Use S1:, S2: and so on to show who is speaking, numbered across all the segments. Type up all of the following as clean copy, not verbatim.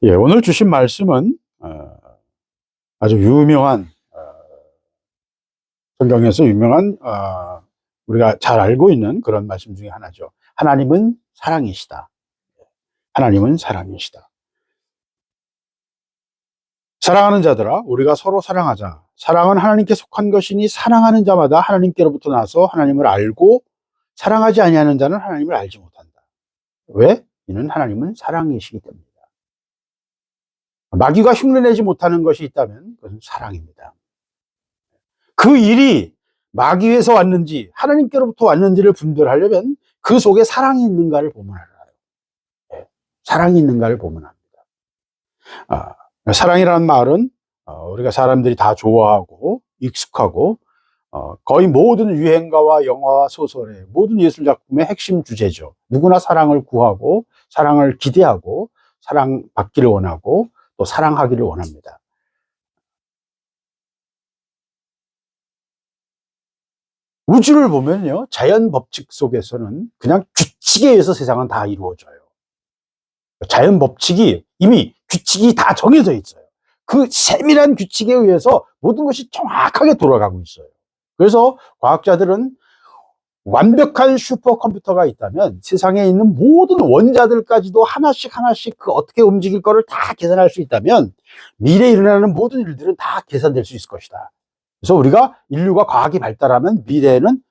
S1: 예, 오늘 주신 말씀은 아주 유명한 성경에서 유명한 우리가 잘 알고 있는 그런 말씀 중에 하나죠. 하나님은 사랑이시다. 하나님은 사랑이시다. 사랑하는 자들아, 우리가 서로 사랑하자. 사랑은 하나님께 속한 것이니 사랑하는 자마다 하나님께로부터 나서 하나님을 알고 사랑하지 아니하는 자는 하나님을 알지 못한다. 왜? 이는 하나님은 사랑이시기 때문이다. 마귀가 흉내내지 못하는 것이 있다면 그것은 사랑입니다. 그 일이 마귀에서 왔는지 하나님께로부터 왔는지를 분별하려면 그 속에 사랑이 있는가를 보면 알아요. 네, 사랑이 있는가를 보면 압니다. 사랑이라는 말은 우리가 사람들이 다 좋아하고 익숙하고 거의 모든 유행가와 영화와 소설의 모든 예술 작품의 핵심 주제죠. 누구나 사랑을 구하고 사랑을 기대하고 사랑받기를 원하고 또 사랑하기를 원합니다. 우주를 보면요, 자연 법칙 속에서는 그냥 규칙에 의해서 세상은 다 이루어져요. 자연 법칙이 이미 규칙이 다 정해져 있어요. 그 세밀한 규칙에 의해서 모든 것이 정확하게 돌아가고 있어요. 그래서 과학자들은 완벽한 슈퍼컴퓨터가 있다면 세상에 있는 모든 원자들까지도 하나씩 그 어떻게 움직일 거를 다 계산할 수 있다면 미래에 일어나는 모든 일들은 다 계산될 수 있을 것이다. 그래서 우리가 인류가 과학이 발달하면 미래에는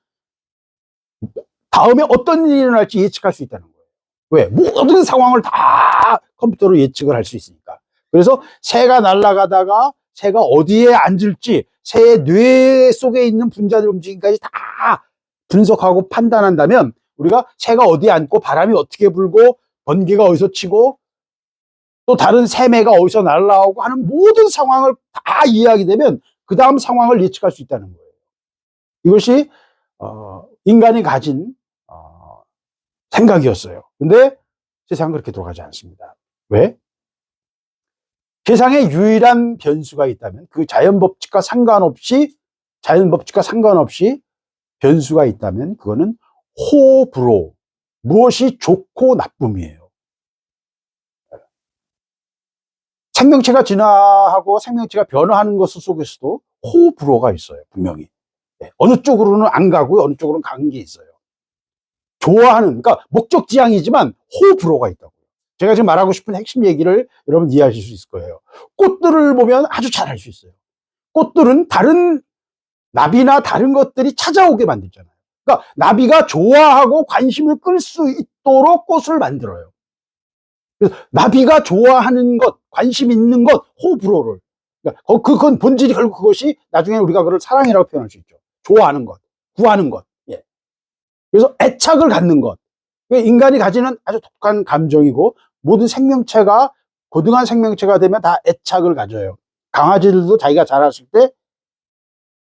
S1: 다음에 어떤 일이 일어날지 예측할 수 있다는 거예요. 왜? 모든 상황을 다 컴퓨터로 예측을 할 수 있으니까. 그래서 새가 날아가다가 새가 어디에 앉을지 새의 뇌 속에 있는 분자들 움직임까지 다 분석하고 판단한다면 우리가 새가 어디에 앉고 바람이 어떻게 불고 번개가 어디서 치고 또 다른 새매가 어디서 날아오고 하는 모든 상황을 다 이해하게 되면 그 다음 상황을 예측할 수 있다는 거예요. 이것이 인간이 가진 생각이었어요. 근데 세상은 그렇게 돌아가지 않습니다. 왜? 세상에 유일한 변수가 있다면 그 자연 법칙과 상관없이 변수가 있다면 그거는 호불호, 무엇이 좋고 나쁨이에요. 생명체가 진화하고 생명체가 변화하는 것 속에서도 호불호가 있어요. 분명히. 어느 쪽으로는 안 가고 어느 쪽으로는 가는 게 있어요. 좋아하는, 그러니까 목적지향이지만 호불호가 있다고요. 제가 지금 말하고 싶은 핵심 얘기를 여러분 이해하실 수 있을 거예요. 꽃들을 보면 아주 잘 알 수 있어요. 꽃들은 다른 나비나 다른 것들이 찾아오게 만들잖아요. 그러니까 나비가 좋아하고 관심을 끌 수 있도록 꽃을 만들어요. 그래서 나비가 좋아하는 것, 관심 있는 것, 호불호를. 그러니까 그건 본질이 결국 그것이 나중에 우리가 그걸 사랑이라고 표현할 수 있죠. 좋아하는 것, 구하는 것. 예. 그래서 애착을 갖는 것. 인간이 가지는 아주 독특한 감정이고 모든 생명체가 고등한 생명체가 되면 다 애착을 가져요. 강아지들도 자기가 자랐을 때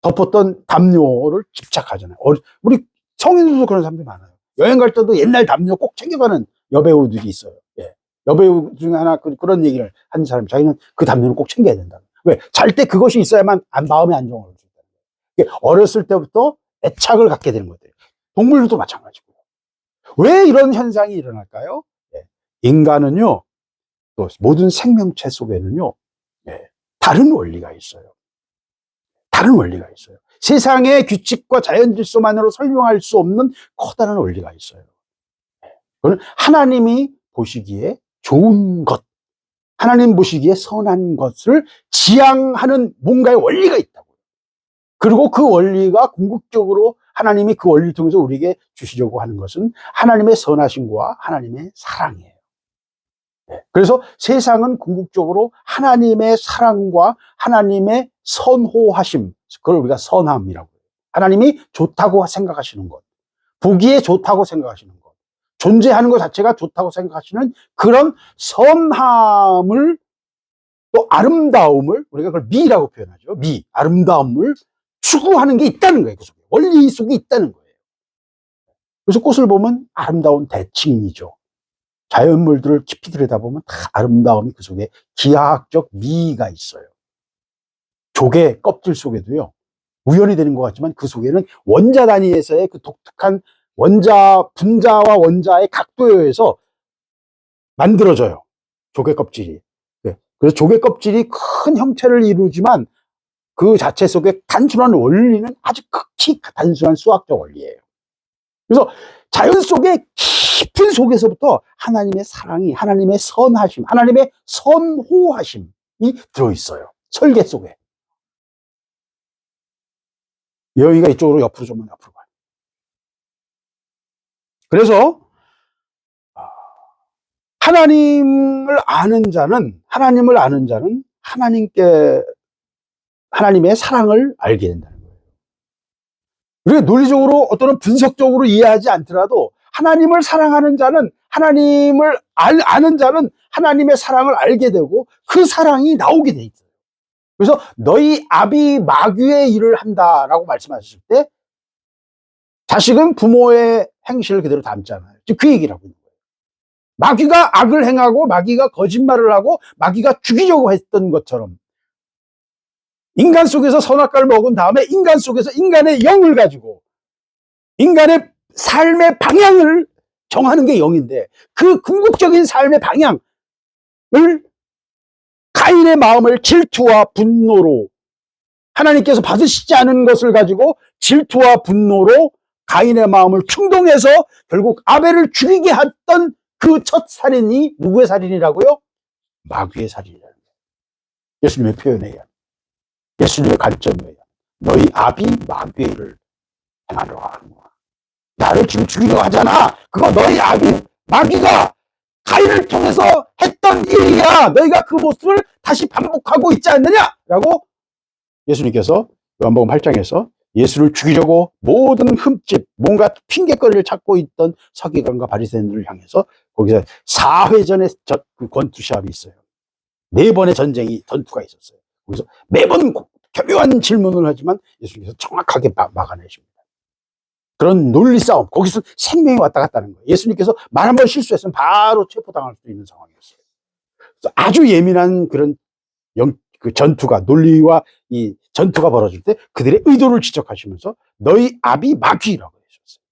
S1: 덮었던 담요를 집착하잖아요. 우리 성인들도 그런 사람들이 많아요. 여행 갈 때도 옛날 담요 꼭 챙겨가는 여배우들이 있어요. 예. 여배우 중에 하나 그런 얘기를 하는 사람이 자기는 그 담요는 꼭 챙겨야 된다. 왜? 잘 때 그것이 있어야만 마음의 안정을 얻을 수 있다. 어렸을 때부터 애착을 갖게 되는 것들이에요. 동물들도 마찬가지고요. 왜 이런 현상이 일어날까요? 예. 인간은요, 또 모든 생명체 속에는요, 예, 다른 원리가 있어요. 다른 원리가 있어요. 세상의 규칙과 자연 질서만으로 설명할 수 없는 커다란 원리가 있어요. 그건 하나님이 보시기에 좋은 것, 하나님 보시기에 선한 것을 지향하는 뭔가의 원리가 있다고요. 그리고 그 원리가 궁극적으로 하나님이 그 원리를 통해서 우리에게 주시려고 하는 것은 하나님의 선하심과 하나님의 사랑이에요. 그래서 세상은 궁극적으로 하나님의 사랑과 하나님의 선호하심, 그걸 우리가 선함이라고 해요. 하나님이 좋다고 생각하시는 것, 보기에 좋다고 생각하시는 것, 존재하는 것 자체가 좋다고 생각하시는 그런 선함을, 또 아름다움을, 우리가 그걸 미라고 표현하죠. 미, 아름다움을 추구하는 게 있다는 거예요. 그 속에. 원리 속에 있다는 거예요. 그래서 꽃을 보면 아름다운 대칭이죠. 자연물들을 깊이 들여다보면 다 아름다움이 그 속에 기하학적 미가 있어요. 조개 껍질 속에도요, 우연히 되는 것 같지만 그 속에는 원자 단위에서의 그 독특한 분자와 원자의 각도에 의해서 만들어져요. 조개 껍질이. 그래서 조개 껍질이 큰 형태를 이루지만 그 자체 속에 단순한 원리는 아주 극히 단순한 수학적 원리예요. 그래서 자연 속의 깊은 속에서부터 하나님의 사랑이, 하나님의 선하심, 하나님의 선호하심이 들어있어요. 설계 속에. 여기가 이쪽으로 옆으로 좀만 앞으로 가요. 그래서 하나님을 아는 자는 하나님의 사랑을 알게 된다는 거예요. 우리가 논리적으로 어떤 분석적으로 이해하지 않더라도 하나님을 사랑하는 자는, 하나님을 아는 자는 하나님의 사랑을 알게 되고 그 사랑이 나오게 돼 있어요. 그래서 너희 아비 마귀의 일을 한다라고 말씀하셨을 때 자식은 부모의 행실을 그대로 담잖아요. 지금 그 얘기를 하고 있는 거예요. 마귀가 악을 행하고 마귀가 거짓말을 하고 마귀가 죽이려고 했던 것처럼 인간 속에서 선악과를 먹은 다음에 인간 속에서 인간의 영을 가지고 인간의 삶의 방향을 정하는 게 영인데 그 궁극적인 삶의 방향을 가인의 마음을 질투와 분노로 하나님께서 받으시지 않은 것을 가지고 질투와 분노로 가인의 마음을 충동해서 결국 아벨을 죽이게 했던 그 첫 살인이 누구의 살인이라고요? 마귀의 살인이라는 거예요. 예수님의 표현이에요. 예수님의 관점이에요. 너희 아비 마귀의 일을 행하려고 하는 거야. 나를 지금 죽이려고 하잖아. 그거 너희 아비 마귀가 가인을 통해서 했던 일이야. 너희가 그 모습을 다시 반복하고 있지 않느냐? 라고 예수님께서 요한복음 8장에서 예수를 죽이려고 모든 흠집, 뭔가 핑계거리를 찾고 있던 서기관과 바리새인들을 향해서 거기서 4회전의 그 권투시합이 있어요. 4번의 전투가 있었어요. 거기서 매번 교묘한 질문을 하지만 예수님께서 정확하게 막아내십니다. 그런 논리 싸움, 거기서 생명이 왔다 갔다 하는 거예요. 예수님께서 말 한 번 실수했으면 바로 체포당할 수 있는 상황이었어요. 그래서 아주 예민한 그런 그 전투가, 논리와 이 전투가 벌어질 때 그들의 의도를 지적하시면서 너희 아비 마귀라고 하셨어요.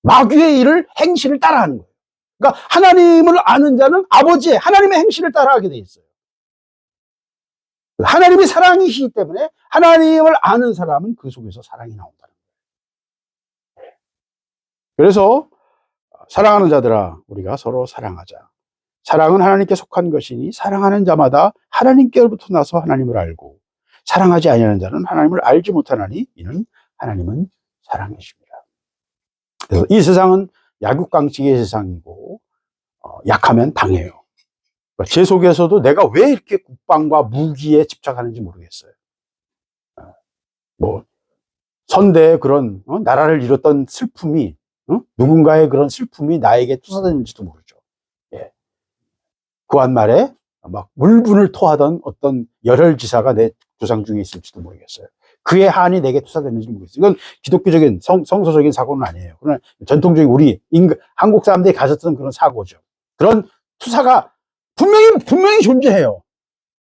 S1: 마귀의 일을, 행실을 따라하는 거예요. 그러니까 하나님을 아는 자는 아버지의, 하나님의 행실을 따라하게 돼 있어요. 하나님이 사랑이시기 때문에 하나님을 아는 사람은 그 속에서 사랑이 나온다는 거예요. 그래서 사랑하는 자들아, 우리가 서로 사랑하자. 사랑은 하나님께 속한 것이니 사랑하는 자마다 하나님께로부터 나서 하나님을 알고 사랑하지 아니하는 자는 하나님을 알지 못하나니 이는 하나님은 사랑이십니다. 그래서 이 세상은 약육강식의 세상이고 약하면 당해요. 제 속에서도 내가 왜 이렇게 국방과 무기에 집착하는지 모르겠어요. 뭐 선대의 그런 나라를 잃었던 슬픔이 누군가의 그런 슬픔이 나에게 투사되는지도 모르죠. 예. 구한 말에 막 물분을 토하던 어떤 열혈지사가 내 조상 중에 있을지도 모르겠어요. 그의 한이 내게 투사되는지 모르겠어요. 이건 기독교적인 성서적인 사고는 아니에요. 그러나 전통적인 우리 한국 사람들이 가졌던 그런 사고죠. 그런 투사가 분명히 존재해요.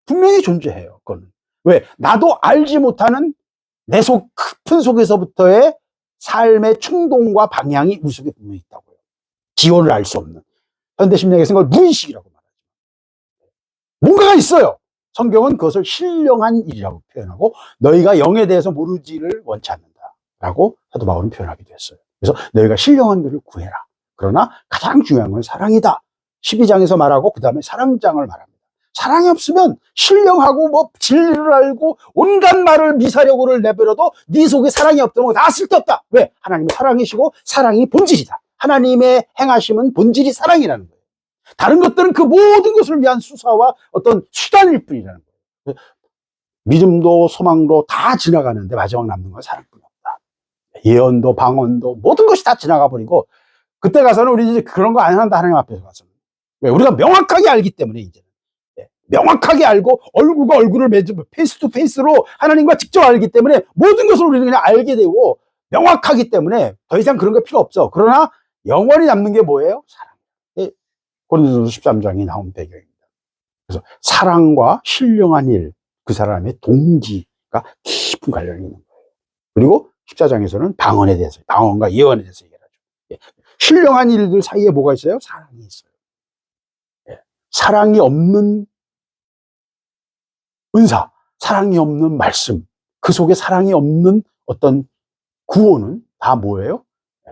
S1: 분명히 존재해요. 그건 왜? 나도 알지 못하는 내 속 깊은 속에서부터의 삶의 충동과 방향이 우리 속에 분명히 있다고요. 기원을 알 수 없는. 현대심리학에서 그걸 무의식이라고 말하죠. 뭔가가 있어요. 성경은 그것을 신령한 일이라고 표현하고 너희가 영에 대해서 모르지를 원치 않는다라고 사도 바울은 표현하기도 했어요. 그래서 너희가 신령한 것을 구해라. 그러나 가장 중요한 건 사랑이다. 12장에서 말하고 그 다음에 사랑장을 말합니다. 사랑이 없으면 신령하고 뭐 진리를 알고 온갖 말을 미사력으로를 내버려도 네 속에 사랑이 없다면 다 쓸데없다. 왜? 하나님은 사랑이시고 사랑이 본질이다. 하나님의 행하심은 본질이 사랑이라는 거예요. 다른 것들은 그 모든 것을 위한 수사와 어떤 수단일 뿐이라는 거예요. 믿음도 소망도 다 지나가는데 마지막 남는 건 사랑뿐이 없다. 예언도 방언도 모든 것이 다 지나가 버리고 그때 가서는 우리 이제 그런 거 안 한다. 하나님 앞에서 가서는. 왜? 우리가 명확하게 알기 때문에 이제는. 명확하게 알고 얼굴과 얼굴을 맺으면 페이스 투 페이스로 하나님과 직접 알기 때문에 모든 것을 우리는 그냥 알게 되고 명확하기 때문에 더 이상 그런 거 필요 없어. 그러나 영원히 남는 게 뭐예요? 사랑. 고린도전서 13장이 나온 배경입니다. 그래서 사랑과 신령한 일, 그 사람의 동기가 깊은 관련이 있는 거예요. 그리고 14장에서는 방언에 대해서, 방언과 예언에 대해서 얘기하죠. 신령한 일들 사이에 뭐가 있어요? 사랑이 있어요. 사랑이 없는 은사, 사랑이 없는 말씀, 그 속에 사랑이 없는 어떤 구원은 다 뭐예요?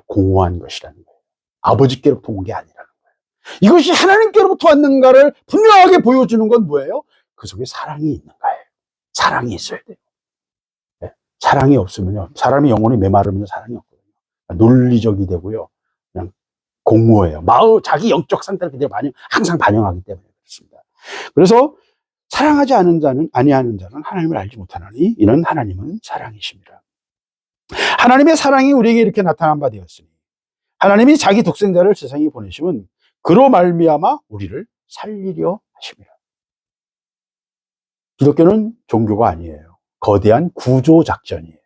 S1: 공허한 것이라는 거예요. 아버지께로부터 온 게 아니라는 거예요. 이것이 하나님께로부터 왔는가를 분명하게 보여주는 건 뭐예요? 그 속에 사랑이 있는가예요. 사랑이 있어야 돼요. 네. 사랑이 없으면요, 사람이 영혼이 메마르면 사랑이 없거든요. 논리적이 되고요, 그냥 공허해요. 자기 영적 상태를 그대로 항상 반영하기 때문에 그렇습니다. 그래서 사랑하지 않은 자는, 아니하는 자는 하나님을 알지 못하나니 이는 하나님은 사랑이십니다. 하나님의 사랑이 우리에게 이렇게 나타난 바 되었으니 하나님이 자기 독생자를 세상에 보내시면 그로 말미암아 우리를 살리려 하십니다. 기독교는 종교가 아니에요. 거대한 구조 작전이에요.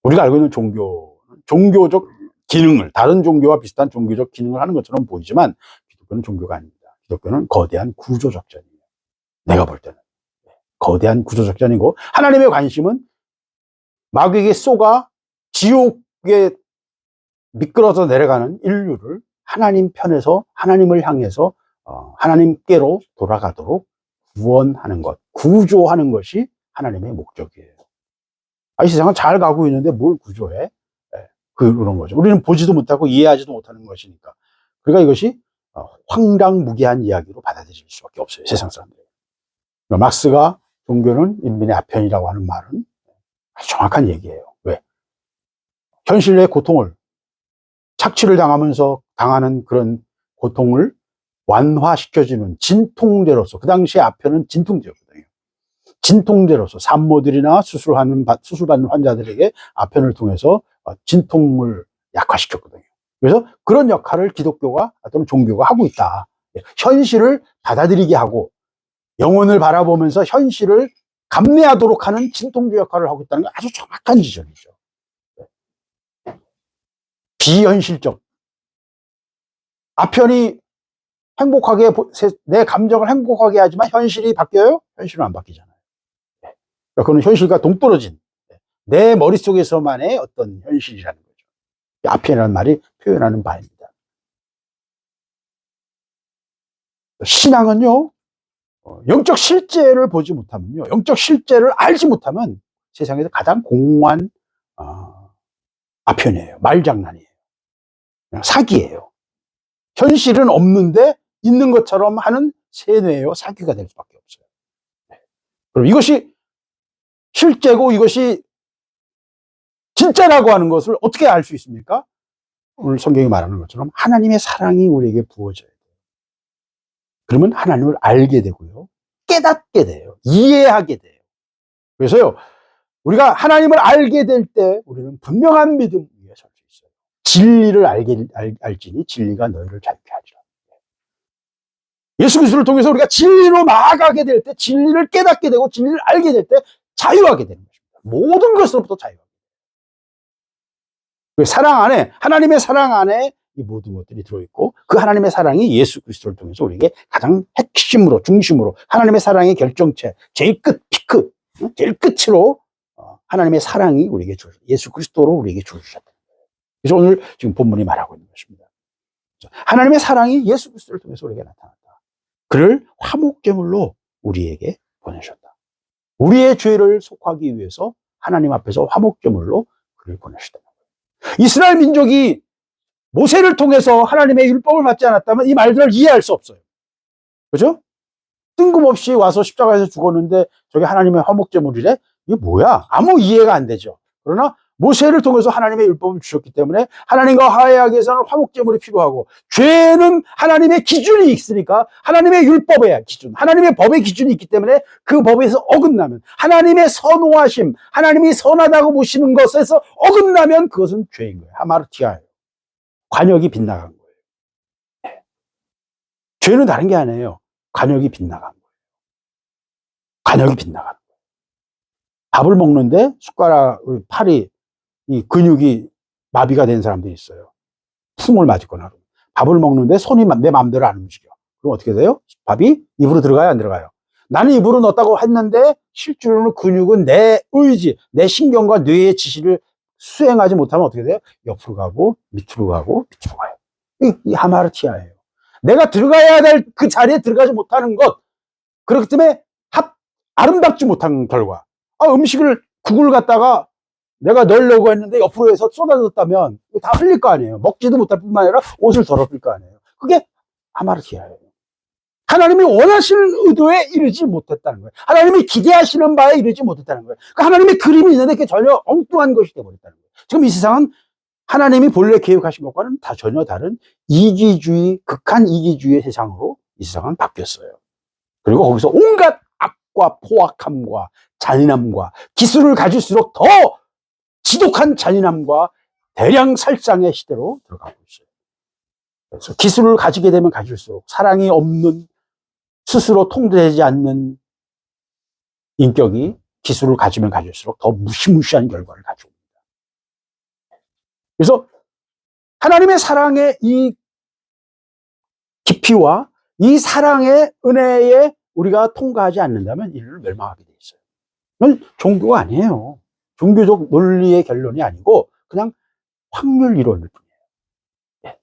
S1: 우리가 알고 있는 종교적 기능을, 다른 종교와 비슷한 종교적 기능을 하는 것처럼 보이지만 기독교는 종교가 아닙니다. 기독교는 거대한 구조 작전이에요. 내가 볼 때는 거대한 구조 작전이고, 하나님의 관심은 마귀에게 쏘가 지옥에 미끄러져 내려가는 인류를 하나님 편에서, 하나님을 향해서 하나님께로 돌아가도록 구원하는 것, 구조하는 것이 하나님의 목적이에요. 이 세상은 잘 가고 있는데 뭘 구조해? 그런 거죠. 우리는 보지도 못하고 이해하지도 못하는 것이니까. 그러니까 이것이 황당무계한 이야기로 받아들일 수밖에 없어요, 세상 사람들. 막스가 종교는 인민의 아편이라고 하는 말은 아주 정확한 얘기예요. 왜? 현실의 고통을, 착취를 당하면서 당하는 그런 고통을 완화시켜주는 진통제로서, 그 당시에 아편은 진통제였거든요. 진통제로서 산모들이나 수술받는 환자들에게 아편을 통해서 진통을 약화시켰거든요. 그래서 그런 역할을 기독교가 또는 종교가 하고 있다. 현실을 받아들이게 하고 영혼을 바라보면서 현실을 감내하도록 하는 진통제 역할을 하고 있다는 건 아주 정확한 지적이죠. 비현실적. 아편이 행복하게, 내 감정을 행복하게 하지만 현실이 바뀌어요? 현실은 안 바뀌잖아요. 그거는 현실과 동떨어진 내 머릿속에서만의 어떤 현실이라는 거죠. 아편이라는 말이 표현하는 바입니다. 신앙은요, 영적 실제를 보지 못하면요, 영적 실제를 알지 못하면 세상에서 가장 공허한 아편이에요. 말장난이에요. 그냥 사기예요. 현실은 없는데 있는 것처럼 하는 세뇌예요. 사기가 될 수밖에 없어요. 그럼 이것이 실제고 이것이 진짜라고 하는 것을 어떻게 알 수 있습니까? 오늘 성경이 말하는 것처럼 하나님의 사랑이 우리에게 부어져야 돼요. 그러면 하나님을 알게 되고요, 깨닫게 돼요. 이해하게 돼요. 그래서요, 우리가 하나님을 알게 될 때 우리는 분명한 믿음 위에 설 수 있어요. 진리를 알지니 진리가 너희를 자유케 하리라. 예수 그리스도를 통해서 우리가 진리로 나아가게 될 때, 진리를 깨닫게 되고 진리를 알게 될 때 자유하게 되는 것입니다. 모든 것으로부터 자유하게 돼요. 그 사랑 안에, 하나님의 사랑 안에 이 모든 것들이 들어있고, 그 하나님의 사랑이 예수 그리스도를 통해서 우리에게 가장 핵심으로, 중심으로, 하나님의 사랑의 결정체, 제일 끝, 피크, 제일 끝으로 하나님의 사랑이 우리에게 예수 그리스도로 우리에게 주셨다. 그래서 오늘 지금 본문이 말하고 있는 것입니다. 하나님의 사랑이 예수 그리스도를 통해서 우리에게 나타났다. 그를 화목제물로 우리에게 보내셨다. 우리의 죄를 속하기 위해서 하나님 앞에서 화목제물로 그를 보내셨다. 이스라엘 민족이 모세를 통해서 하나님의 율법을 받지 않았다면 이 말들을 이해할 수 없어요. 그죠? 뜬금없이 와서 십자가에서 죽었는데 저게 하나님의 화목제물이래? 이게 뭐야? 아무 이해가 안 되죠. 그러나 모세를 통해서 하나님의 율법을 주셨기 때문에 하나님과 화해하기 위해서는 화목제물이 필요하고, 죄는 하나님의 기준이 있으니까 하나님의 율법의 기준, 하나님의 법의 기준이 있기 때문에 그 법에서 어긋나면, 하나님의 선호하심, 하나님이 선하다고 보시는 것에서 어긋나면 그것은 죄인 거예요. 하마르티아예요. 관역이 빗나간 거예요. 네. 죄는 다른 게 아니에요. 관역이 빗나간 거예요. 관역이 빗나간 거예요. 밥을 먹는데 숟가락, 팔이, 이 근육이 마비가 된 사람들이 있어요. 풍을 맞거나. 밥을 먹는데 손이 내 마음대로 안 움직여. 그럼 어떻게 돼요? 밥이 입으로 들어가요, 안 들어가요? 나는 입으로 넣었다고 했는데 실제로는 근육은 내 의지, 내 신경과 뇌의 지시를 수행하지 못하면 어떻게 돼요? 옆으로 가고 밑으로 가고 밑으로 가요. 이 하마르티아예요. 내가 들어가야 될 그 자리에 들어가지 못하는 것, 그렇기 때문에 아름답지 못한 결과. 음식을 국을 갖다가 내가 넣으려고 했는데 옆으로 해서 쏟아졌다면 다 흘릴 거 아니에요. 먹지도 못할 뿐만 아니라 옷을 더럽힐 거 아니에요. 그게 아마르티아예요. 하나님이 원하시는 의도에 이르지 못했다는 거예요. 하나님이 기대하시는 바에 이르지 못했다는 거예요. 그러니까 하나님의 그림이 있는데 그게 전혀 엉뚱한 것이 되어버렸다는 거예요. 지금 이 세상은 하나님이 본래 계획하신 것과는 다 전혀 다른 이기주의, 극한 이기주의의 세상으로 이 세상은 바뀌었어요. 그리고 거기서 온갖 악과 포악함과 잔인함과 기술을 가질수록 더 지독한 잔인함과 대량 살상의 시대로 들어가고 있어요. 그래서 기술을 가지게 되면 가질수록 사랑이 없는, 스스로 통제되지 않는 인격이 기술을 가지면 가질수록 더 무시무시한 결과를 가져옵니다. 그래서 하나님의 사랑의 이 깊이와 이 사랑의 은혜에 우리가 통과하지 않는다면 인류를 멸망하게 돼 있어요. 이건 종교가 아니에요. 종교적 논리의 결론이 아니고 그냥 확률 이론일 뿐이에요. 네.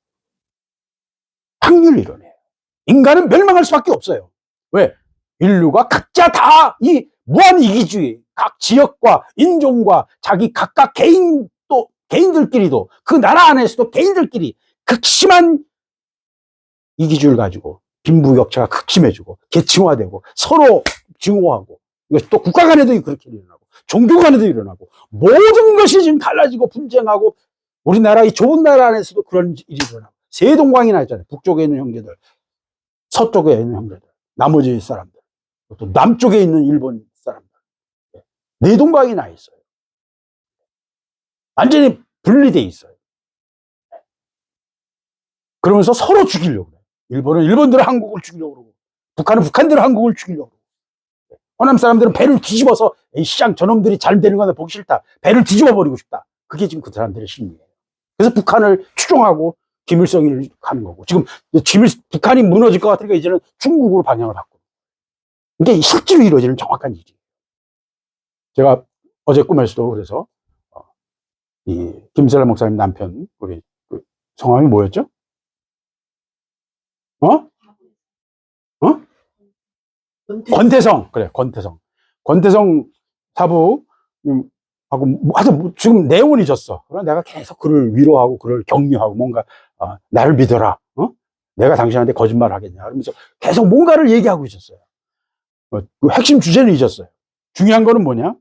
S1: 확률 이론이에요. 인간은 멸망할 수밖에 없어요. 왜? 인류가 각자 다 이 무한 이기주의, 각 지역과 인종과 자기 각각 개인들끼리도 그 나라 안에서도 개인들끼리 극심한 이기주의를 가지고 빈부격차가 극심해지고 계층화되고 서로 증오하고, 이것이 또 국가 간에도 그렇게 일어나고 종교 간에도 일어나고 모든 것이 지금 갈라지고 분쟁하고, 우리나라 이 좋은 나라 안에서도 그런 일이 일어나고, 세동강이나 있잖아요. 북쪽에 있는 형제들, 서쪽에 있는 형제들, 나머지 사람들, 또 남쪽에 있는 일본 사람들, 내동강이 나 있어요. 완전히 분리돼 있어요. 그러면서 서로 죽이려고 그래요. 일본은 일본대로 한국을 죽이려고 그러고, 북한은 북한대로 한국을 죽이려고 그러고, 호남 사람들은 배를 뒤집어서 이 시장 저놈들이 잘 되는 건 보기 싫다, 배를 뒤집어 버리고 싶다. 그게 지금 그 사람들의 심리예요. 그래서 북한을 추종하고 김일성을 하는 거고, 지금 북한이 무너질 것 같으니까 이제는 중국으로 방향을 바꾸고, 이게 실제로 이루어지는 정확한 일이에요. 제가 어제 꿈에서도 그래서 이 김세라 목사님 남편, 우리 그 성함이 뭐였죠? 권태성. 그래, 권태성 사부 하고 하여튼 지금 내용은 잊었어. 그러나 내가 계속 그를 위로하고 그를 격려하고 뭔가 나를 믿어라. 내가 당신한테 거짓말 하겠냐. 그러면서 계속 뭔가를 얘기하고 있었어요. 그 핵심 주제는 잊었어요. 중요한 거는 뭐냐?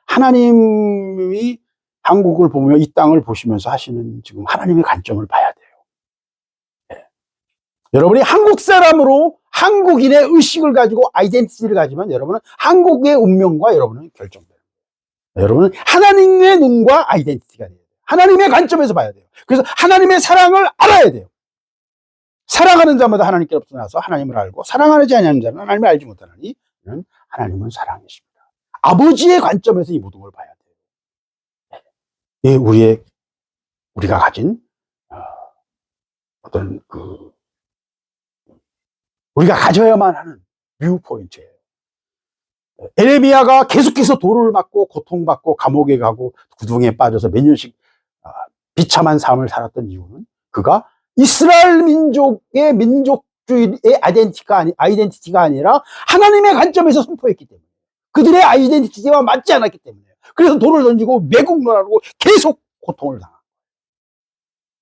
S1: 하나님이 한국을 보며 이 땅을 보시면서 하시는 지금 하나님의 관점을 봐야 돼요. 네. 여러분이 한국 사람으로 한국인의 의식을 가지고 아이덴티티를 가지면 여러분은 한국의 운명과 여러분은 결정돼요. 여러분은 하나님의 눈과 아이덴티티가 돼요. 하나님의 관점에서 봐야 돼요. 그래서 하나님의 사랑을 알아야 돼요. 사랑하는 자마다 하나님께로부터 나서 하나님을 알고, 사랑하지 않는 자는 하나님을 알지 못하나니 하나님은 사랑이십니다. 아버지의 관점에서 이 모든 걸 봐야 돼요. 예, 우리가 가진 어떤 우리가 가져야만 하는 뷰 포인트예요. 에레미야가 계속해서 돌을 맞고 고통받고 감옥에 가고 구덩이에 빠져서 몇 년씩 비참한 삶을 살았던 이유는 그가 이스라엘 민족의 민족주의의 아이덴티티가 아니라 하나님의 관점에서 선포했기 때문에, 그들의 아이덴티티와 맞지 않았기 때문에, 그래서 돌을 던지고 매국노하고 계속 고통을 당한 거예요.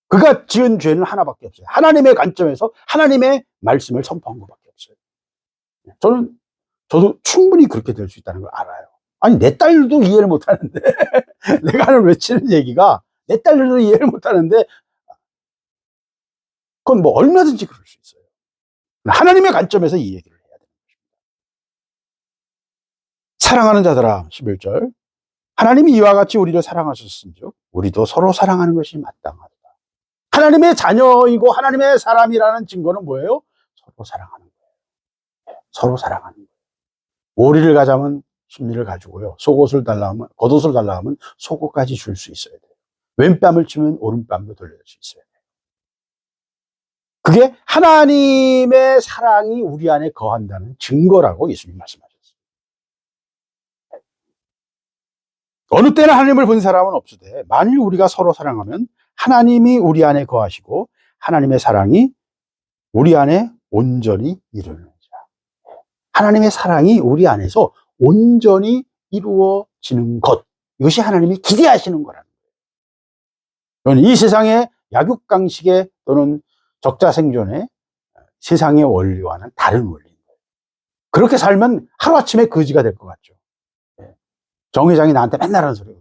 S1: 그가 지은 죄는 하나밖에 없어요. 하나님의 관점에서 하나님의 말씀을 선포한 것밖에 없어요. 저도 충분히 그렇게 될 수 있다는 걸 알아요. 아니, 내 딸도 이해를 못 하는데 내가 하는 외치는 얘기가 내 딸들도 이해를 못 하는데, 그건 뭐 얼마든지 그럴 수 있어요. 하나님의 관점에서 이 얘기를 해야 되는 것입니다. 사랑하는 자들아, 11절. 하나님이 이와 같이 우리를 사랑하셨은즉 우리도 서로 사랑하는 것이 마땅하다. 하나님의 자녀이고 하나님의 사람이라는 증거는 뭐예요? 서로 사랑하는 거예요. 서로 사랑하는 거예요. 오리를 가자면 심리를 가지고요, 속옷을 달라 하면, 겉옷을 달라 하면 속옷까지 줄 수 있어야 돼요. 왼뺨을 치면 오른뺨도 돌려줄 수 있어야 돼요. 그게 하나님의 사랑이 우리 안에 거한다는 증거라고 예수님 말씀하셨어요. 어느 때나 하나님을 본 사람은 없으되 만일 우리가 서로 사랑하면 하나님이 우리 안에 거하시고 하나님의 사랑이 우리 안에 온전히 이루는 자. 하나님의 사랑이 우리 안에서 온전히 이루어지는 것, 이것이 하나님이 기대하시는 거라는 거예요. 이 세상의 약육강식의 또는 적자생존의 세상의 원리와는 다른 원리인 거예요. 그렇게 살면 하루아침에 거지가 될 것 같죠. 정 회장이 나한테 맨날 하는 소리예요.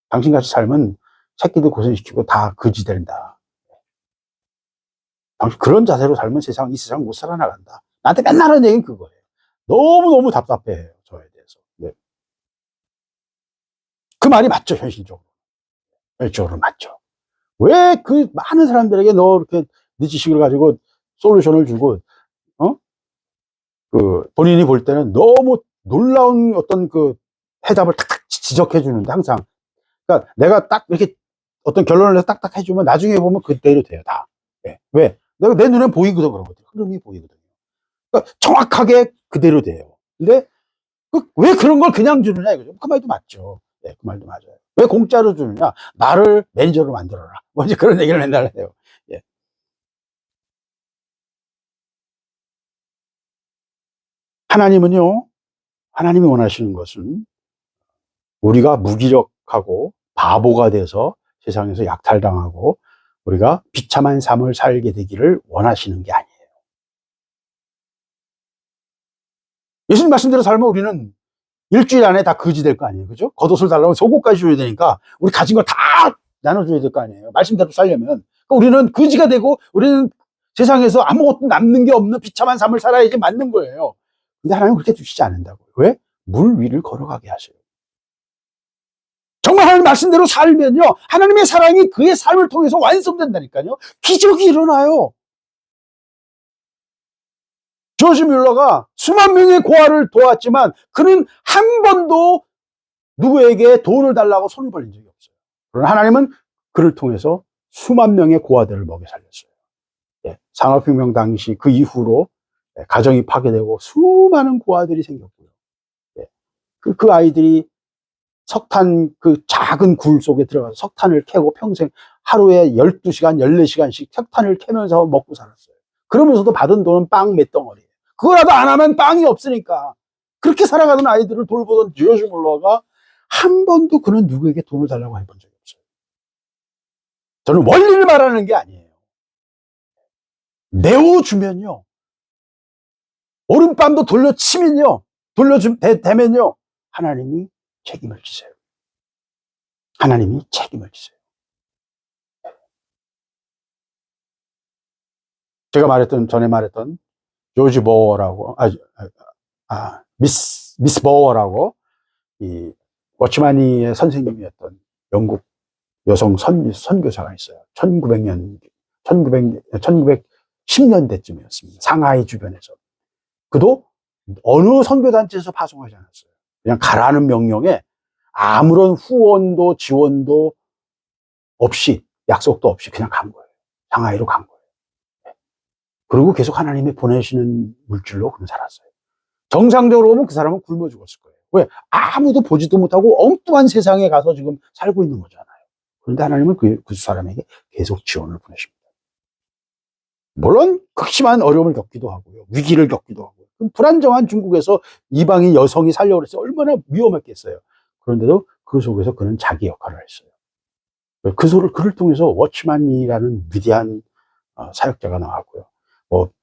S1: 당신같이 살면 새끼들 고생시키고 다 거지 된다. 당신 그런 자세로 살면 이 세상 못 살아나간다. 나한테 맨날 하는 얘기는 그거예요. 너무너무 답답해요, 저에 대해서. 네. 그 말이 맞죠, 현실적으로. 현실적으로 맞죠. 왜 그 많은 사람들에게 너 이렇게 네 지식을 가지고 솔루션을 주고, 본인이 볼 때는 너무 놀라운 어떤 그 해답을 탁탁 지적해 주는데 항상. 그러니까 내가 딱 이렇게 어떤 결론을 내서 딱딱 해주면 나중에 보면 그대로 돼요, 다. 네. 왜? 내 눈에 보이거든, 그런 것들. 흐름이 보이거든요. 그러니까 정확하게 그대로 돼요. 근데 왜 그런 걸 그냥 주느냐 이거죠. 그 말도 맞죠. 네, 그 말도 맞아요. 왜 공짜로 주느냐? 나를 매니저로 만들어라. 뭐 이제 그런 얘기를 맨날 해요. 예. 하나님은요, 하나님이 원하시는 것은 우리가 무기력하고 바보가 돼서 세상에서 약탈당하고 우리가 비참한 삶을 살게 되기를 원하시는 게 아니에요. 예수님 말씀대로 살면 우리는 일주일 안에 다 거지 될 거 아니에요. 그죠? 겉옷을 달라면 속옷까지 줘야 되니까 우리 가진 거 다 나눠줘야 될 거 아니에요. 말씀대로 살려면. 그러니까 우리는 거지가 되고 우리는 세상에서 아무것도 남는 게 없는 비참한 삶을 살아야지 맞는 거예요. 근데 하나님은 그렇게 두시지 않는다고요. 왜? 물 위를 걸어가게 하세요. 정말 하나님 말씀대로 살면요, 하나님의 사랑이 그의 삶을 통해서 완성된다니까요. 기적이 일어나요. 조지 뮬러가 수만 명의 고아를 도왔지만 그는 한 번도 누구에게 돈을 달라고 손을 벌린 적이 없어요. 그러나 하나님은 그를 통해서 수만 명의 고아들을 먹여 살렸어요. 예, 산업혁명 당시 그 이후로 가정이 파괴되고 수많은 고아들이 생겼고요. 예, 그 아이들이 석탄 그 작은 굴 속에 들어가서 석탄을 캐고 평생 하루에 12시간, 14시간씩 석탄을 캐면서 먹고 살았어요. 그러면서도 받은 돈은 빵 몇 덩어리. 그거라도 안 하면 빵이 없으니까. 그렇게 살아가던 아이들을 돌보던 조지 뮬러가 한 번도 그는 누구에게 돈을 달라고 해본 적이 없어요. 저는 원리를 말하는 게 아니에요. 내어주면요, 오른밤도 돌려치면요, 대면요, 하나님이 책임을 지세요. 하나님이 책임을 지세요. 제가 전에 말했던 조지 보어라고, 미스 보어라고, 이 워치마니의 선생님이었던 영국 여성 선교사가 있어요. 1910년대쯤이었습니다. 상하이 주변에서. 그도 어느 선교단체에서 파송하지 않았어요. 그냥 가라는 명령에 아무런 후원도 지원도 없이, 약속도 없이 그냥 간 거예요. 상하이로 간 거예요. 그리고 계속 하나님이 보내시는 물질로 그는 살았어요. 정상적으로 보면 그 사람은 굶어 죽었을 거예요. 왜? 아무도 보지도 못하고 엉뚱한 세상에 가서 지금 살고 있는 거잖아요. 그런데 하나님은 그 사람에게 계속 지원을 보내십니다. 물론 극심한 어려움을 겪기도 하고요. 위기를 겪기도 하고요. 불안정한 중국에서 이방인 여성이 살려고 했어요. 얼마나 위험했겠어요. 그런데도 그 속에서 그는 자기 역할을 했어요. 그를 통해서 워치만이라는 위대한 사역자가 나왔고요.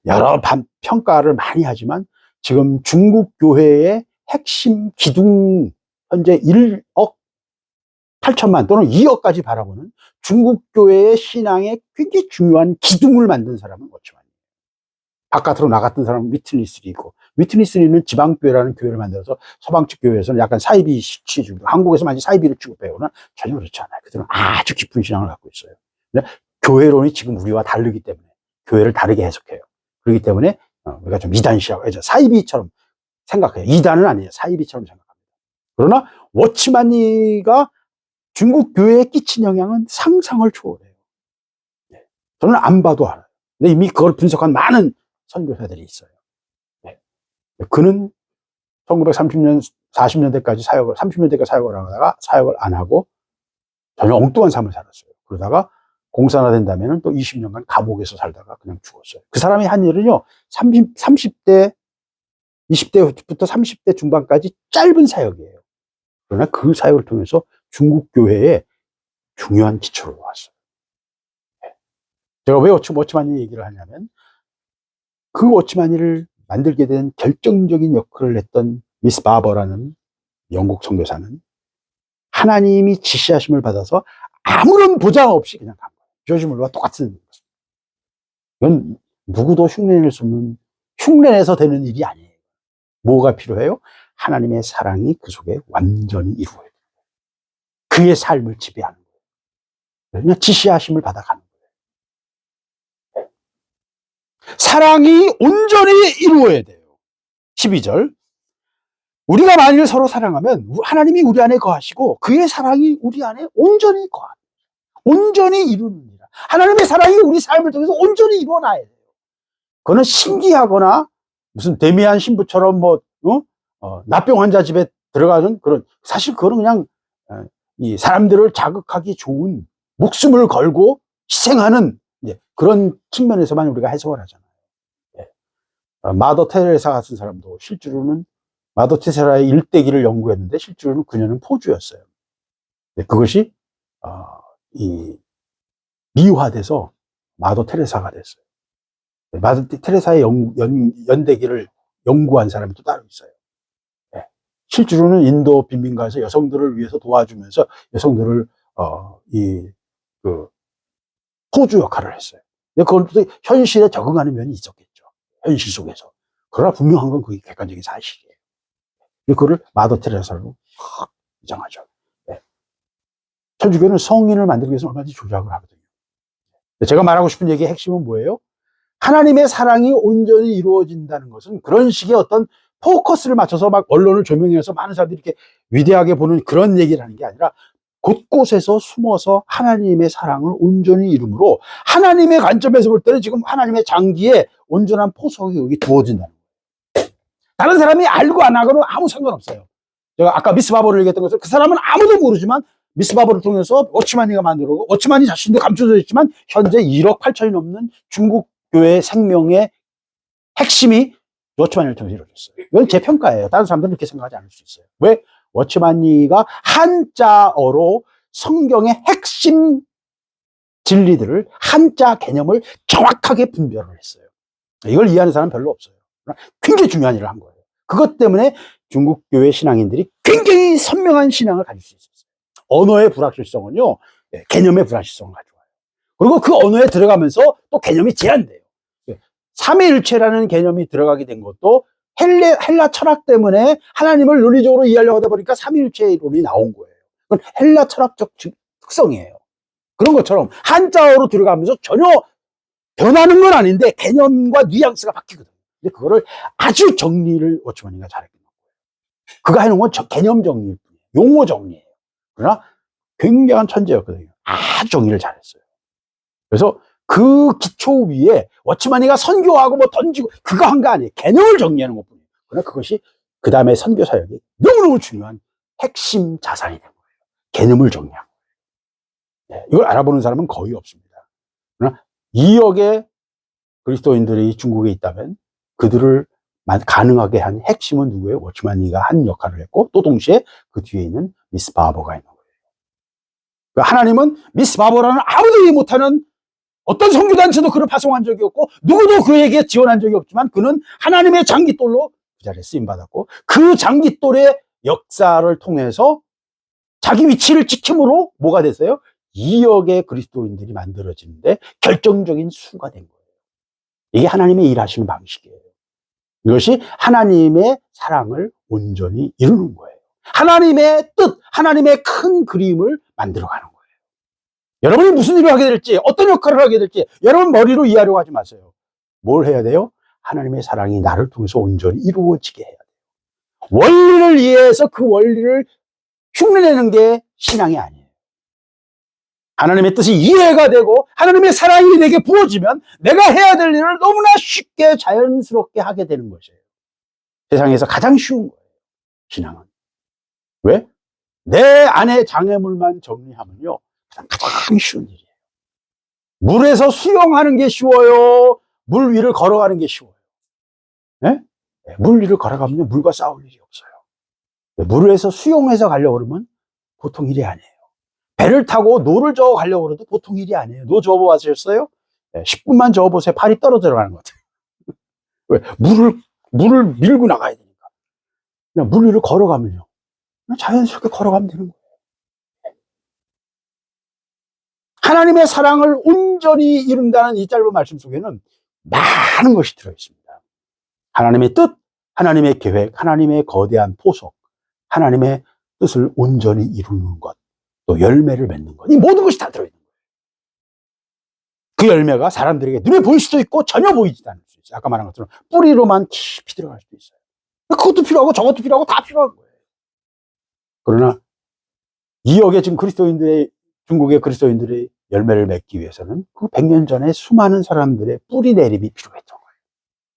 S1: 여러 평가를 많이 하지만 지금 중국 교회의 핵심 기둥, 현재 1억 8천만 또는 2억까지 바라보는 중국 교회의 신앙의 굉장히 중요한 기둥을 만든 사람은 워치만이에요. 바깥으로 나갔던 사람은 위트니스리고, 위트니스리는 지방교회라는 교회를 만들어서 서방 측 교회에서는 약간 사이비 취급, 한국에서 많이 사이비를 취급해오는 전혀 그렇지 않아요. 그들은 아주 깊은 신앙을 갖고 있어요. 근데 교회론이 지금 우리와 다르기 때문에 교회를 다르게 해석해요. 그렇기 때문에 우리가 좀 이단시하고 사이비처럼 생각해요. 이단은 아니에요. 사이비처럼 생각합니다. 그러나 워치만이가 중국 교회에 끼친 영향은 상상을 초월해요. 저는 안 봐도 알아요. 근데 이미 그걸 분석한 많은 선교사들이 있어요. 그는 1930년, 40년대까지 30년대까지 사역을 하다가 사역을 안 하고 전혀 엉뚱한 삶을 살았어요. 그러다가 공산화 된다면 또 20년간 감옥에서 살다가 그냥 죽었어요. 그 사람이 한 일은요, 30대 20대부터 30대 중반까지 짧은 사역이에요. 그러나 그 사역을 통해서 중국 교회에 중요한 기초를 놓았어요. 제가 왜 워치마니 얘기를 하냐면, 그 워치마니를 만들게 된 결정적인 역할을 했던 미스 바버라는 영국 선교사는 하나님이 지시하심을 받아서 아무런 보장 없이 그냥 간 거예요. 조지 물러와 똑같은 것입니다. 이건 누구도 흉내낼 수 없는, 흉내내서 되는 일이 아니에요. 뭐가 필요해요? 하나님의 사랑이 그 속에 완전히 이루어야 돼요. 그의 삶을 지배하는 거예요. 그냥 지시하심을 받아가는 거예요. 사랑이 온전히 이루어야 돼요. 12절. 우리가 만일 서로 사랑하면 하나님이 우리 안에 거하시고 그의 사랑이 우리 안에 온전히 거합니다. 온전히 이루느니라. 하나님의 사랑이 우리 삶을 통해서 온전히 이루어나야 돼요. 그거는 신기하거나 무슨 데미안 신부처럼 납병 환자 집에 들어가는 그런, 사실 그거는 그냥 이 사람들을 자극하기 좋은, 목숨을 걸고 희생하는 그런 측면에서만 우리가 해석을 하잖아요. 마더 테레사 같은 사람도 실제로는 마더 테레사의 일대기를 연구했는데 실제로는 그녀는 포주였어요. 그것이 미화돼서 마더 테레사가 됐어요. 마더 테레사의 연대기를 연구한 사람이 또 따로 있어요. 실제로는 인도 빈민가에서 여성들을 위해서 도와주면서 여성들을 포주 역할을 했어요. 근데 그것도 현실에 적응하는 면이 있었겠죠. 현실 속에서. 그러나 분명한 건 그게 객관적인 사실이에요. 그거를 마더 테레사로 확 주장하죠. 천주교는 성인을 만들기 위해서 얼마든지 조작을 하거든요. 제가 말하고 싶은 얘기의 핵심은 뭐예요? 하나님의 사랑이 온전히 이루어진다는 것은 그런 식의 어떤 포커스를 맞춰서 막 언론을 조명해서 많은 사람들이 이렇게 위대하게 보는 그런 얘기를 하는 게 아니라, 곳곳에서 숨어서 하나님의 사랑을 온전히 이루므로 하나님의 관점에서 볼 때는 지금 하나님의 장기에 온전한 포석이 여기 두어진다는 거예요. 다른 사람이 알고 안 하고는 아무 상관없어요. 제가 아까 미스 바버를 얘기했던 것은 그 사람은 아무도 모르지만 미스 바버를 통해서 워치마니가 만들고, 워치마니 자신도 감춰져 있지만 현재 1억 8천이 넘는 중국 교회의 생명의 핵심이 워치마니를 통해서 이루어졌어요. 이건 제 평가예요. 다른 사람들은 그렇게 생각하지 않을 수 있어요. 왜? 워치마니가 한자어로 성경의 핵심 진리들을, 한자 개념을 정확하게 분별을 했어요. 이걸 이해하는 사람은 별로 없어요. 굉장히 중요한 일을 한 거예요. 그것 때문에 중국 교회 신앙인들이 굉장히 선명한 신앙을 가질 수 있었어요. 언어의 불확실성은요, 개념의 불확실성을 가져와요. 그리고 그 언어에 들어가면서 또 개념이 제한돼요. 삼위일체라는 개념이 들어가게 된 것도 헬라 철학 때문에 하나님을 논리적으로 이해하려고 하다 보니까 삼위일체 이론이 나온 거예요. 그건 헬라 철학적 특성이에요. 그런 것처럼 한자어로 들어가면서 전혀 변하는 건 아닌데 개념과 뉘앙스가 바뀌거든요. 근데 그거를 아주 정리를 워치마니가 잘했거든요. 그가 해놓은 건 개념 정리일 뿐이에요. 용어 정리예요. 그러나 굉장한 천재였거든요. 아주 정리를 잘했어요. 그래서 그 기초 위에 워치마니가 선교하고 뭐 던지고 그거 한 거 아니에요. 개념을 정리하는 것뿐이에요. 그러나 그것이 그 다음에 선교 사역이 너무너무 중요한 핵심 자산이 된 거예요. 개념을 정리한 거예요. 이걸 알아보는 사람은 거의 없습니다. 그러나 2억의 그리스도인들이 중국에 있다면 그들을 가능하게 한 핵심은 누구예요? 워치마니가 한 역할을 했고, 또 동시에 그 뒤에 있는 미스 바버가 있는 거예요. 그러니까 하나님은 미스 바버라는 아무도 이해 못하는 어떤 선교단체도 그를 파송한 적이 없고 누구도 그에게 지원한 적이 없지만 그는 하나님의 장깃돌로 그 자리에 쓰임받았고, 그 장깃돌의 역사를 통해서 자기 위치를 지킴으로 뭐가 됐어요? 2억의 그리스도인들이 만들어지는데 결정적인 수가 된 거예요. 이게 하나님의 일하시는 방식이에요. 이것이 하나님의 사랑을 온전히 이루는 거예요. 하나님의 뜻, 하나님의 큰 그림을 만들어가는 거예요. 여러분이 무슨 일을 하게 될지, 어떤 역할을 하게 될지 여러분 머리로 이해하려고 하지 마세요. 뭘 해야 돼요? 하나님의 사랑이 나를 통해서 온전히 이루어지게 해야 돼요. 원리를 이해해서 그 원리를 흉내내는 게 신앙이 아니에요. 하나님의 뜻이 이해가 되고 하나님의 사랑이 내게 부어지면 내가 해야 될 일을 너무나 쉽게 자연스럽게 하게 되는 것이에요. 세상에서 가장 쉬운 거예요, 신앙은. 왜? 내 안의 장애물만 정리하면요, 가장 쉬운 일이에요. 물에서 수영하는 게 쉬워요? 물 위를 걸어가는 게 쉬워요? 네? 물 위를 걸어가면 물과 싸울 일이 없어요. 물에서 수영해서 가려고 그러면 보통 일이 아니에요. 배를 타고 노를 저어 가려고 그래도 보통 일이 아니에요. 노 저어보셨어요? 10분만 저어보세요. 발이 떨어져 가는 것 같아요. 왜? 물을 밀고 나가야 되니까. 그냥 물 위를 걸어가면요. 그냥 자연스럽게 걸어가면 되는 거예요. 하나님의 사랑을 온전히 이룬다는 이 짧은 말씀 속에는 많은 것이 들어있습니다. 하나님의 뜻, 하나님의 계획, 하나님의 거대한 포석, 하나님의 뜻을 온전히 이루는 것, 또 열매를 맺는 것, 이 모든 것이 다 들어있는 거예요. 그 열매가 사람들에게 눈에 보일 수도 있고 전혀 보이지도 않을 수 있어요. 아까 말한 것처럼 뿌리로만 깊이 들어갈 수도 있어요. 그것도 필요하고 저것도 필요하고 다 필요한 거예요. 그러나 이역의 지금 중국의 그리스도인들의 열매를 맺기 위해서는 그 100년 전에 수많은 사람들의 뿌리 내림이 필요했던 거예요.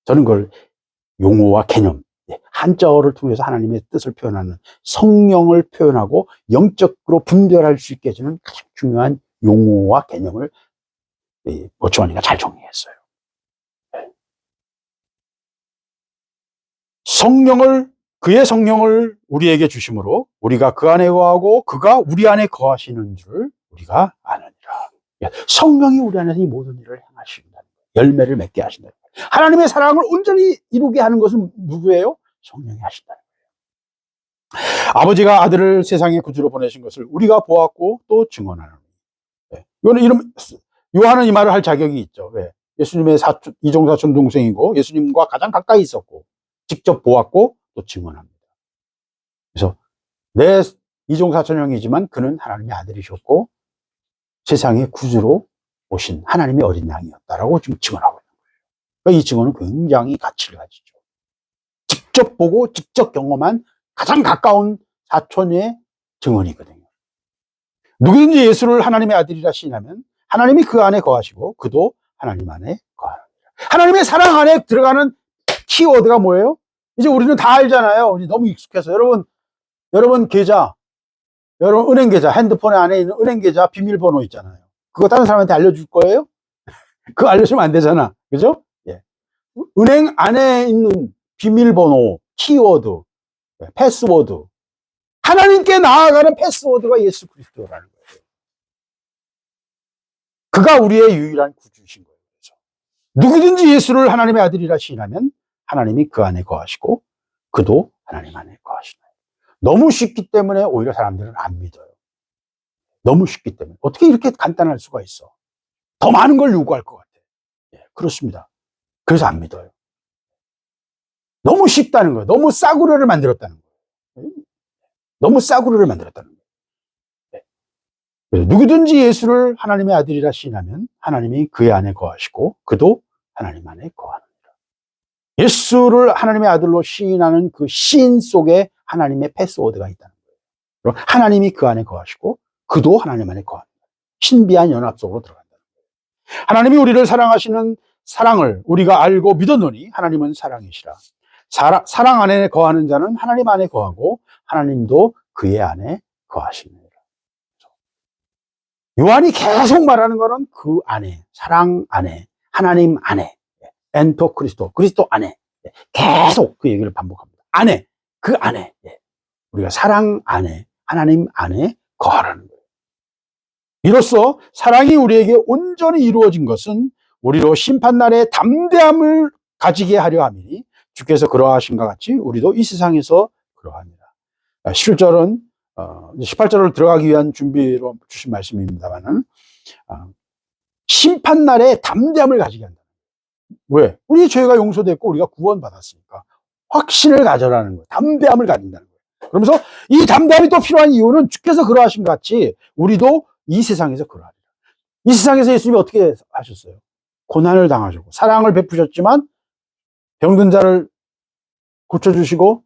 S1: 저는 그걸 용어와 개념, 한자어를 통해서 하나님의 뜻을 표현하는 성령을 표현하고 영적으로 분별할 수 있게 해주는 가장 중요한 용어와 개념을 보츠원이가 잘 정리했어요. 그의 성령을 우리에게 주심으로 우리가 그 안에 거하고 그가 우리 안에 거하시는 줄 우리가 아느니라. 성령이 우리 안에서 이 모든 일을 행하신다는 거예요. 열매를 맺게 하신다는 거예요. 하나님의 사랑을 온전히 이루게 하는 것은 누구예요? 성령이 하신다는 거예요. 아버지가 아들을 세상의 구주로 보내신 것을 우리가 보았고 또 증언하는 거예요. 이거는 요한은 이 말을 할 자격이 있죠. 왜? 예수님의 이종사촌 동생이고 예수님과 가장 가까이 있었고 직접 보았고 또 증언합니다. 그래서 내 이종사촌형이지만 그는 하나님의 아들이셨고 세상의 구주로 오신 하나님의 어린 양이었다라고 지금 증언하고 있는 거예요. 그러니까 이 증언은 굉장히 가치를 가지죠. 직접 보고 직접 경험한 가장 가까운 사촌의 증언이거든요. 누구든지 예수를 하나님의 아들이라 시인하면 하나님이 그 안에 거하시고 그도 하나님 안에 거하느니라. 하나님의 사랑 안에 들어가는 키워드가 뭐예요? 이제 우리는 다 알잖아요. 우리 너무 익숙해서. 여러분 계좌, 여러분 은행 계좌, 핸드폰에 안에 있는 은행 계좌 비밀번호 있잖아요. 그거 다른 사람한테 알려줄 거예요? 그거 알려주면 안 되잖아. 그죠? 예. 은행 안에 있는 비밀번호, 키워드, 패스워드. 하나님께 나아가는 패스워드가 예수 그리스도라는 거예요. 그가 우리의 유일한 구주이신 거예요. 그래서 누구든지 예수를 하나님의 아들이라 시인하면 하나님이 그 안에 거하시고 그도 하나님 안에 거하시나요. 너무 쉽기 때문에 오히려 사람들은 안 믿어요. 너무 쉽기 때문에. 어떻게 이렇게 간단할 수가 있어? 더 많은 걸 요구할 것 같아. 예, 그렇습니다. 그래서 안 믿어요. 너무 쉽다는 거예요. 너무 싸구려를 만들었다는 거예요. 너무 싸구려를 만들었다는 거예요. 예. 그래서 누구든지 예수를 하나님의 아들이라 시인하면 하나님이 그의 안에 거하시고 그도 하나님 안에 거하느니라. 예수를 하나님의 아들로 시인하는 그 시인 속에 하나님의 패스워드가 있다는 거예요. 하나님이 그 안에 거하시고 그도 하나님 안에 거합니다. 신비한 연합 속으로 들어간다는 거예요. 하나님이 우리를 사랑하시는 사랑을 우리가 알고 믿었노니 하나님은 사랑이시라. 사랑 안에 거하는 자는 하나님 안에 거하고 하나님도 그의 안에 거하시느니라. 요한이 계속 말하는 거는 그 안에, 사랑 안에, 하나님 안에, 엔토 그리스도 안에 계속 그 얘기를 반복합니다. 안에, 그 안에 우리가 사랑 안에, 하나님 안에 거하라는 거예요. 이로써 사랑이 우리에게 온전히 이루어진 것은 우리로 심판날에 담대함을 가지게 하려 함이니 주께서 그러하신 것 같이 우리도 이 세상에서 그러합니다. 17절은 18절을 들어가기 위한 준비로 주신 말씀입니다만은 심판날에 담대함을 가지게 한다. 왜? 우리 죄가 용서됐고 우리가 구원받았으니까 확신을 가져라는 거예요. 담대함을 가진다는 거예요. 그러면서 이 담대함이 또 필요한 이유는 주께서 그러하신 것 같이 우리도 이 세상에서 그러하리라. 이 세상에서 예수님이 어떻게 하셨어요? 고난을 당하셨고 사랑을 베푸셨지만 병든 자를 고쳐주시고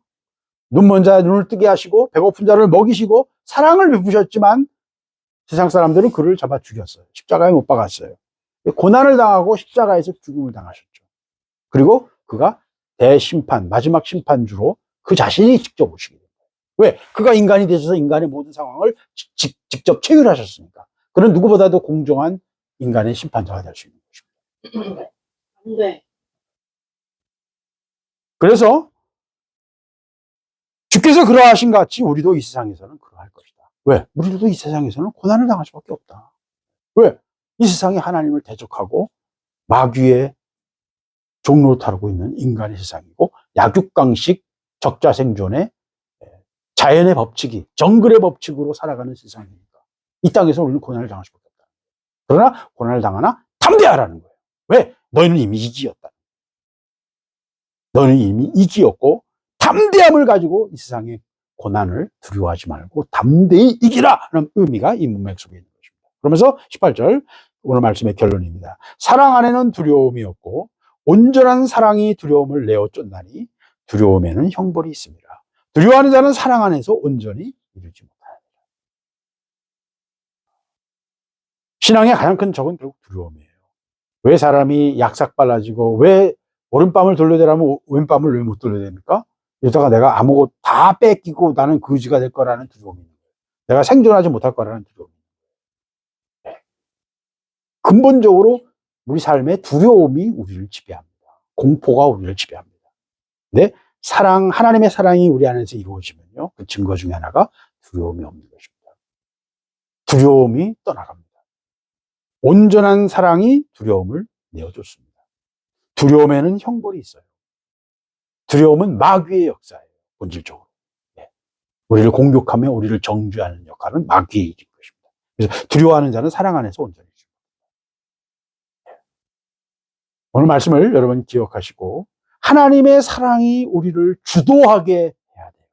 S1: 눈먼 자의 눈을 뜨게 하시고 배고픈 자를 먹이시고 사랑을 베푸셨지만 세상 사람들은 그를 잡아 죽였어요. 십자가에 못 박았어요. 고난을 당하고 십자가에서 죽음을 당하셨죠. 그리고 그가 대심판, 마지막 심판주로 그 자신이 직접 오시게 됩니다. 왜? 그가 인간이 되셔서 인간의 모든 상황을 직접 체결하셨으니까. 그는 누구보다도 공정한 인간의 심판자가 될 수 있는 것입니다.
S2: 네.
S1: 그래서 주께서 그러하신 같이 우리도 이 세상에서는 그러할 것이다. 왜? 우리도 이 세상에서는 고난을 당할 수밖에 없다. 왜? 이 세상에 하나님을 대적하고 마귀의 종로를 타고 있는 인간의 세상이고, 약육강식 적자생존의 자연의 법칙이 정글의 법칙으로 살아가는 세상이니까 이 땅에서 우리는 고난을 당할 수밖에 없다. 그러나 고난을 당하나 담대하라는 거예요. 왜? 너희는 이미 이기였다. 너는 이미 이기였고 담대함을 가지고 이 세상의 고난을 두려워하지 말고 담대히 이기라 하는 의미가 이 문맥 속에 있는 것입니다. 그러면서 18절 오늘 말씀의 결론입니다. 사랑 안에는 두려움이 없고 온전한 사랑이 두려움을 내어 쫓나니 두려움에는 형벌이 있습니다. 두려워하는 자는 사랑 안에서 온전히 이루지 못합니다. 신앙의 가장 큰 적은 결국 두려움이에요. 왜 사람이 약삭발라지고 왜 오른밤을 돌려대라면 왼밤을 왜 못 돌려댑니까? 이러다가 내가 아무것도 다 뺏기고 나는 거지가 될 거라는 두려움이 있는 거예요. 내가 생존하지 못할 거라는 두려움이 있는 거예요. 네. 근본적으로 우리 삶의 두려움이 우리를 지배합니다. 공포가 우리를 지배합니다. 근데 하나님의 사랑이 우리 안에서 이루어지면요, 그 증거 중에 하나가 두려움이 없는 것입니다. 두려움이 떠나갑니다. 온전한 사랑이 두려움을 내어줬습니다. 두려움에는 형벌이 있어요. 두려움은 마귀의 역사예요. 본질적으로. 네. 우리를 공격하며 우리를 정죄하는 역할은 마귀의 일인 것입니다. 그래서 두려워하는 자는 사랑 안에서 온전히 있습니다. 네. 오늘 말씀을 여러분 기억하시고 하나님의 사랑이 우리를 주도하게 해야 돼요.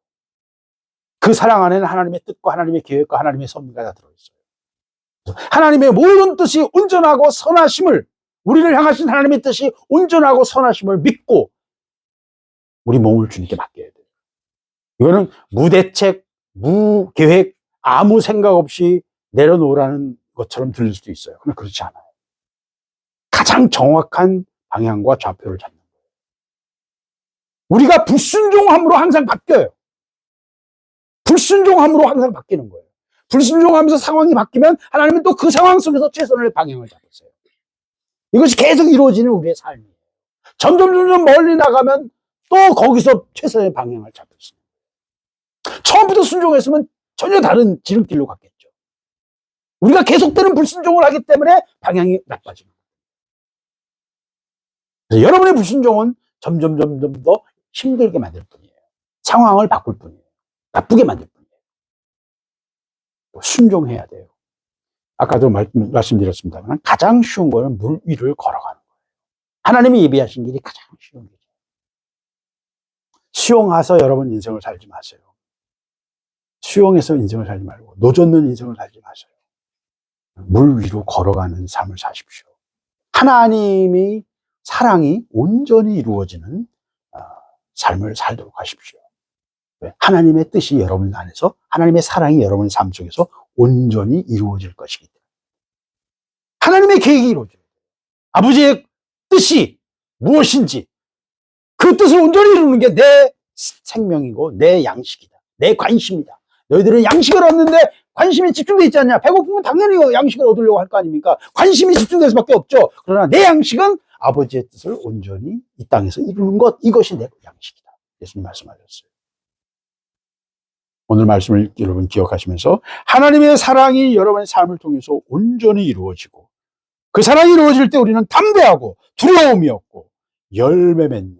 S1: 그 사랑 안에는 하나님의 뜻과 하나님의 계획과 하나님의 섭리가 다 들어있어요. 하나님의 모든 뜻이 온전하고 선하심을, 우리를 향하신 하나님의 뜻이 온전하고 선하심을 믿고 우리 몸을 주님께 맡겨야 돼요. 이거는 무대책, 무계획, 아무 생각 없이 내려놓으라는 것처럼 들릴 수도 있어요. 그러나 그렇지 않아요. 가장 정확한 방향과 좌표를 잡는 거예요. 우리가 불순종함으로 항상 바뀌어요. 불순종함으로 항상 바뀌는 거예요. 불순종하면서 상황이 바뀌면 하나님은 또 그 상황 속에서 최선의 방향을 잡으세요. 이것이 계속 이루어지는 우리의 삶이에요. 점점 멀리 나가면 또 거기서 최선의 방향을 잡을 수 있는 거예요. 처음부터 순종했으면 전혀 다른 지름길로 갔겠죠. 우리가 계속되는 불순종을 하기 때문에 방향이 나빠지는 거예요. 그래서 여러분의 불순종은 점점 더 힘들게 만들 뿐이에요. 상황을 바꿀 뿐이에요. 나쁘게 만들 뿐이에요. 순종해야 돼요. 아까도 말씀드렸습니다만 가장 쉬운 거는 물 위를 걸어가는 거예요. 하나님이 예비하신 길이 가장 쉬운 길이에요. 수용해서 여러분 인생을 살지 마세요. 수용해서 인생을 살지 말고 노젓는 인생을 살지 마세요. 물 위로 걸어가는 삶을 사십시오. 하나님의 사랑이 온전히 이루어지는 삶을 살도록 하십시오. 하나님의 뜻이 여러분 안에서, 하나님의 사랑이 여러분의 삶 속에서 온전히 이루어질 것이기 때문에 하나님의 계획이 이루어져요. 아버지의 뜻이 무엇인지 그 뜻을 온전히 이루는 게 내 생명이고 내 양식이다. 내 관심이다. 너희들은 양식을 얻는데 관심이 집중되어 있지 않냐? 배고프면 당연히 양식을 얻으려고 할 거 아닙니까? 관심이 집중될 수밖에 없죠. 그러나 내 양식은 아버지의 뜻을 온전히 이 땅에서 이루는 것, 이것이 내 양식이다. 예수님 말씀하셨어요. 오늘 말씀을 여러분 기억하시면서 하나님의 사랑이 여러분의 삶을 통해서 온전히 이루어지고 그 사랑이 이루어질 때 우리는 담대하고 두려움이 없고 열매 맺는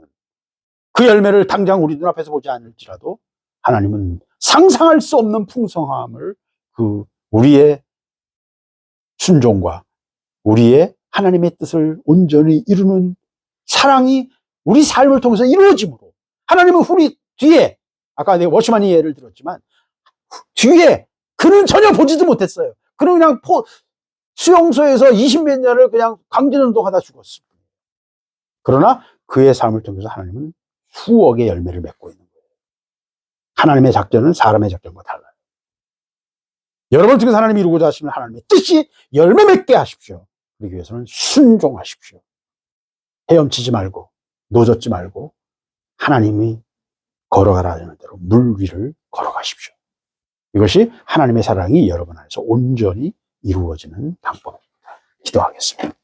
S1: 그 열매를 당장 우리 눈앞에서 보지 않을지라도 하나님은 상상할 수 없는 풍성함을 그 우리의 순종과 우리의 하나님의 뜻을 온전히 이루는 사랑이 우리 삶을 통해서 이루어짐으로 하나님은 우리 뒤에 아까 내가 워시만이 예를 들었지만 뒤에 그는 전혀 보지도 못했어요. 그는 그냥 수용소에서 20몇 년을 그냥 강제노동하다 죽었어요. 그러나 그의 삶을 통해서 하나님은 수억의 열매를 맺고 있는 거예요. 하나님의 작전은 사람의 작전과 달라요. 여러분을 통해서 하나님이 이루고자 하시는 하나님의 뜻이 열매 맺게 하십시오. 그러기 위해서는 순종하십시오. 헤엄치지 말고 노젓지 말고 하나님이 걸어가라 하는 대로 물 위를 걸어가십시오. 이것이 하나님의 사랑이 여러분 안에서 온전히 이루어지는 방법입니다. 기도하겠습니다.